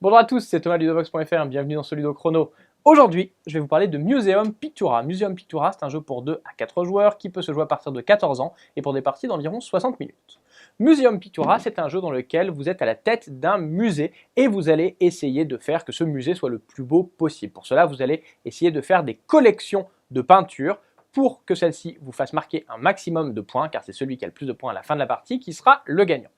Bonjour à tous, c'est Thomas Ludovox.fr, bienvenue dans ce Ludo Chrono. Aujourd'hui, je vais vous parler de Museum Pictura. Museum Pictura, c'est un jeu pour 2 à 4 joueurs qui peut se jouer à partir de 14 ans et pour des parties d'environ 60 minutes. Museum Pictura, c'est un jeu dans lequel vous êtes à la tête d'un musée et vous allez essayer de faire que ce musée soit le plus beau possible. Pour cela, vous allez essayer de faire des collections de peintures pour que celle-ci vous fasse marquer un maximum de points, car c'est celui qui a le plus de points à la fin de la partie qui sera le gagnant.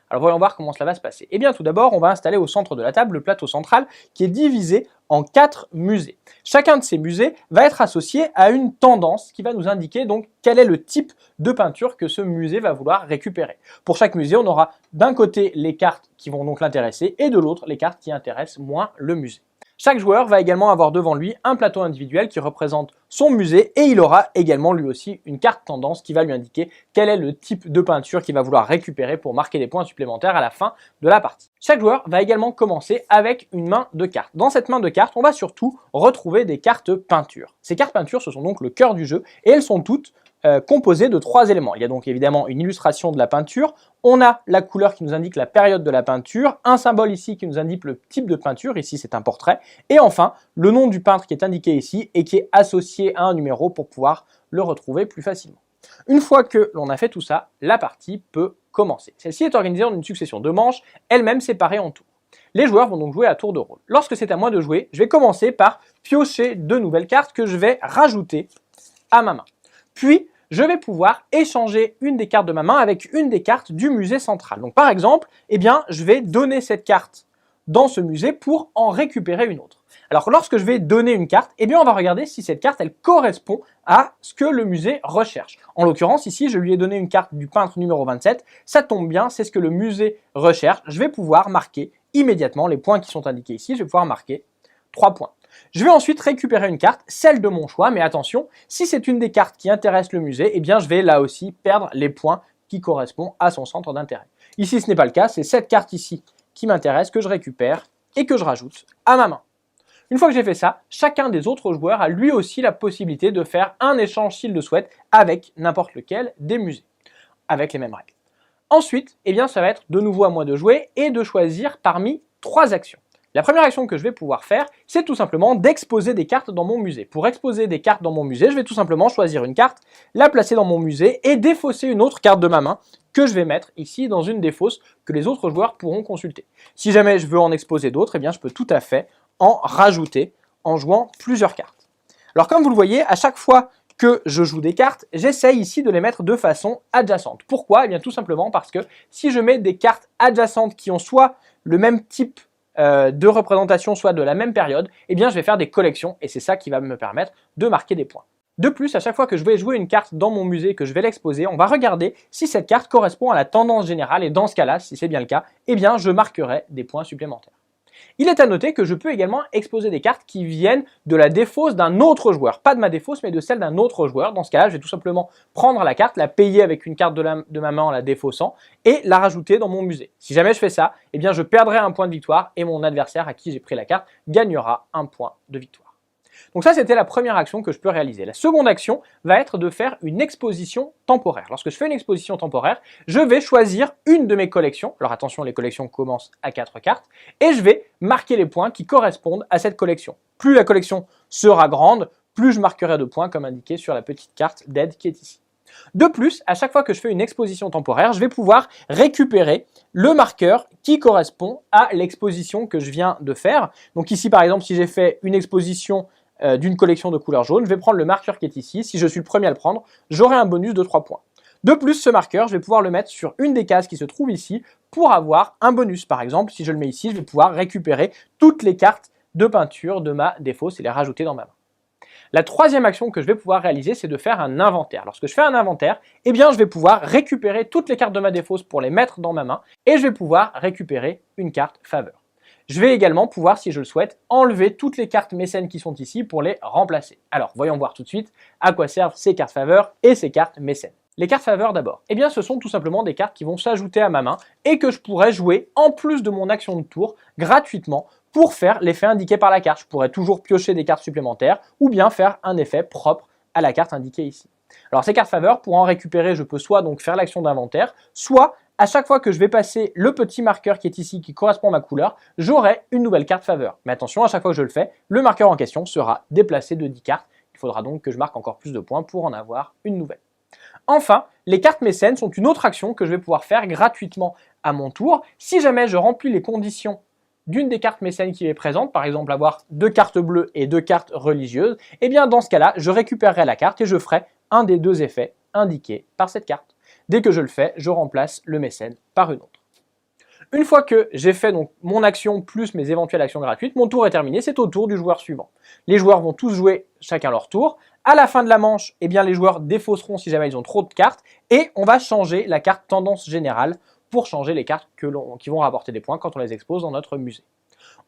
Alors voyons voir comment cela va se passer. Eh bien tout d'abord, on va installer au centre de la table le plateau central qui est divisé en 4 musées. Chacun de ces musées va être associé à une tendance qui va nous indiquer donc quel est le type de peinture que ce musée va vouloir récupérer. Pour chaque musée, on aura d'un côté les cartes qui vont donc l'intéresser et de l'autre les cartes qui intéressent moins le musée. Chaque joueur va également avoir devant lui un plateau individuel qui représente son musée et il aura également lui aussi une carte tendance qui va lui indiquer quel est le type de peinture qu'il va vouloir récupérer pour marquer des points supplémentaires à la fin de la partie. Chaque joueur va également commencer avec une main de cartes. Dans cette main de cartes, on va surtout retrouver des cartes peinture. Ces cartes peinture, ce sont donc le cœur du jeu et elles sont toutes composées de 3 éléments. Il y a donc évidemment une illustration de la peinture, on a la couleur qui nous indique la période de la peinture, un symbole ici qui nous indique le type de peinture, ici c'est un portrait, et enfin le nom du peintre qui est indiqué ici et qui est associé à un numéro pour pouvoir le retrouver plus facilement. Une fois que l'on a fait tout ça, la partie peut commencer. Celle-ci est organisée en une succession de manches, elle-même séparée en tours. Les joueurs vont donc jouer à tour de rôle. Lorsque c'est à moi de jouer, je vais commencer par piocher 2 nouvelles cartes que je vais rajouter à ma main. Puis, je vais pouvoir échanger une des cartes de ma main avec une des cartes du musée central. Donc par exemple, eh bien, je vais donner cette carte dans ce musée pour en récupérer une autre. Alors lorsque je vais donner une carte, eh bien, on va regarder si cette carte elle correspond à ce que le musée recherche. En l'occurrence, ici, je lui ai donné une carte du peintre numéro 27. Ça tombe bien, c'est ce que le musée recherche. Je vais pouvoir marquer immédiatement les points qui sont indiqués ici. Je vais pouvoir marquer 3 points. Je vais ensuite récupérer une carte, celle de mon choix, mais attention, si c'est une des cartes qui intéresse le musée, eh bien je vais là aussi perdre les points qui correspondent à son centre d'intérêt. Ici, ce n'est pas le cas, c'est cette carte ici qui m'intéresse, que je récupère et que je rajoute à ma main. Une fois que j'ai fait ça, chacun des autres joueurs a lui aussi la possibilité de faire un échange s'il le souhaite avec n'importe lequel des musées, avec les mêmes règles. Ensuite, eh bien, ça va être de nouveau à moi de jouer et de choisir parmi 3 actions. La première action que je vais pouvoir faire, c'est tout simplement d'exposer des cartes dans mon musée. Pour exposer des cartes dans mon musée, je vais tout simplement choisir une carte, la placer dans mon musée et défausser une autre carte de ma main que je vais mettre ici dans une des fosses que les autres joueurs pourront consulter. Si jamais je veux en exposer d'autres, eh bien je peux tout à fait en rajouter en jouant plusieurs cartes. Alors comme vous le voyez, à chaque fois que je joue des cartes, j'essaye ici de les mettre de façon adjacente. Pourquoi ? Eh bien tout simplement parce que si je mets des cartes adjacentes qui ont soit le même type de représentation, soit de la même période, eh bien je vais faire des collections et c'est ça qui va me permettre de marquer des points. De plus, à chaque fois que je vais jouer une carte dans mon musée et que je vais l'exposer, on va regarder si cette carte correspond à la tendance générale et dans ce cas-là, si c'est bien le cas, eh bien je marquerai des points supplémentaires. Il est à noter que je peux également exposer des cartes qui viennent de la défausse d'un autre joueur. Pas de ma défausse, mais de celle d'un autre joueur. Dans ce cas-là, je vais tout simplement prendre la carte, la payer avec une carte de ma main en la défaussant et la rajouter dans mon musée. Si jamais je fais ça, eh bien je perdrai un point de victoire et mon adversaire à qui j'ai pris la carte gagnera un point de victoire. Donc ça, c'était la première action que je peux réaliser. La seconde action va être de faire une exposition temporaire. Lorsque je fais une exposition temporaire, je vais choisir une de mes collections. Alors attention, les collections commencent à 4 cartes. Et je vais marquer les points qui correspondent à cette collection. Plus la collection sera grande, plus je marquerai de points comme indiqué sur la petite carte d'aide qui est ici. De plus, à chaque fois que je fais une exposition temporaire, je vais pouvoir récupérer le marqueur qui correspond à l'exposition que je viens de faire. Donc ici, par exemple, si j'ai fait une exposition d'une collection de couleur jaune, je vais prendre le marqueur qui est ici. Si je suis le premier à le prendre, j'aurai un bonus de 3 points. De plus, ce marqueur, je vais pouvoir le mettre sur une des cases qui se trouve ici pour avoir un bonus. Par exemple, si je le mets ici, je vais pouvoir récupérer toutes les cartes de peinture de ma défausse et les rajouter dans ma main. La troisième action que je vais pouvoir réaliser, c'est de faire un inventaire. Lorsque je fais un inventaire, eh bien, je vais pouvoir récupérer toutes les cartes de ma défausse pour les mettre dans ma main et je vais pouvoir récupérer une carte faveur. Je vais également pouvoir, si je le souhaite, enlever toutes les cartes mécènes qui sont ici pour les remplacer. Alors, voyons voir tout de suite à quoi servent ces cartes faveurs et ces cartes mécènes. Les cartes faveurs d'abord. Eh bien, ce sont tout simplement des cartes qui vont s'ajouter à ma main et que je pourrais jouer en plus de mon action de tour gratuitement pour faire l'effet indiqué par la carte. Je pourrais toujours piocher des cartes supplémentaires ou bien faire un effet propre à la carte indiquée ici. Alors ces cartes faveurs, pour en récupérer, je peux soit donc faire l'action d'inventaire, soit à chaque fois que je vais passer le petit marqueur qui est ici, qui correspond à ma couleur, j'aurai une nouvelle carte faveur. Mais attention, à chaque fois que je le fais, le marqueur en question sera déplacé de 10 cartes. Il faudra donc que je marque encore plus de points pour en avoir une nouvelle. Enfin, les cartes mécènes sont une autre action que je vais pouvoir faire gratuitement à mon tour. Si jamais je remplis les conditions d'une des cartes mécènes qui est présente, par exemple avoir 2 cartes bleues et 2 cartes religieuses, eh bien dans ce cas-là, je récupérerai la carte et je ferai un des 2 effets indiqués par cette carte. Dès que je le fais, je remplace le mécène par une autre. Une fois que j'ai fait donc mon action plus mes éventuelles actions gratuites, mon tour est terminé, c'est au tour du joueur suivant. Les joueurs vont tous jouer chacun leur tour. À la fin de la manche, eh bien, les joueurs défausseront si jamais ils ont trop de cartes et on va changer la carte tendance générale pour changer les cartes qui vont rapporter des points quand on les expose dans notre musée.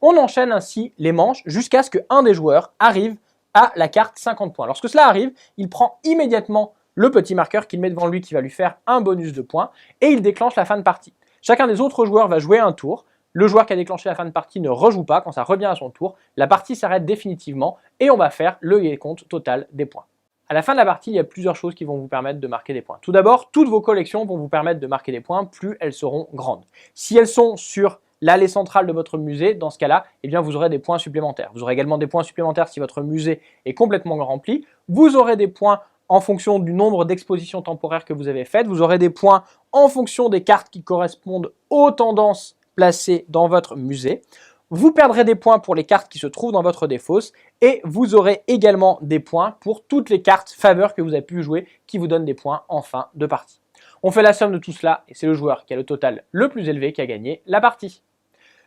On enchaîne ainsi les manches jusqu'à ce qu'un des joueurs arrive à la carte 50 points. Lorsque cela arrive, il prend immédiatement le petit marqueur qu'il met devant lui qui va lui faire un bonus de points et il déclenche la fin de partie. Chacun des autres joueurs va jouer un tour. Le joueur qui a déclenché la fin de partie ne rejoue pas. Quand ça revient à son tour, la partie s'arrête définitivement et on va faire le décompte total des points. À la fin de la partie, il y a plusieurs choses qui vont vous permettre de marquer des points. Tout d'abord, toutes vos collections vont vous permettre de marquer des points, plus elles seront grandes. Si elles sont sur l'allée centrale de votre musée, dans ce cas-là, eh bien, vous aurez des points supplémentaires. Vous aurez également des points supplémentaires si votre musée est complètement rempli. Vous aurez des points en fonction du nombre d'expositions temporaires que vous avez faites. Vous aurez des points en fonction des cartes qui correspondent aux tendances placées dans votre musée. Vous perdrez des points pour les cartes qui se trouvent dans votre défausse et vous aurez également des points pour toutes les cartes faveurs que vous avez pu jouer qui vous donnent des points en fin de partie. On fait la somme de tout cela et c'est le joueur qui a le total le plus élevé qui a gagné la partie.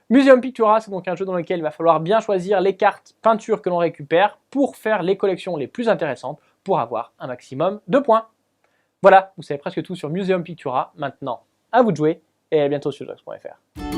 Museum Pictura, c'est donc un jeu dans lequel il va falloir bien choisir les cartes peintures que l'on récupère pour faire les collections les plus intéressantes pour avoir un maximum de points. Voilà, vous savez presque tout sur Museum Pictura. Maintenant, à vous de jouer et à bientôt sur jeux.fr.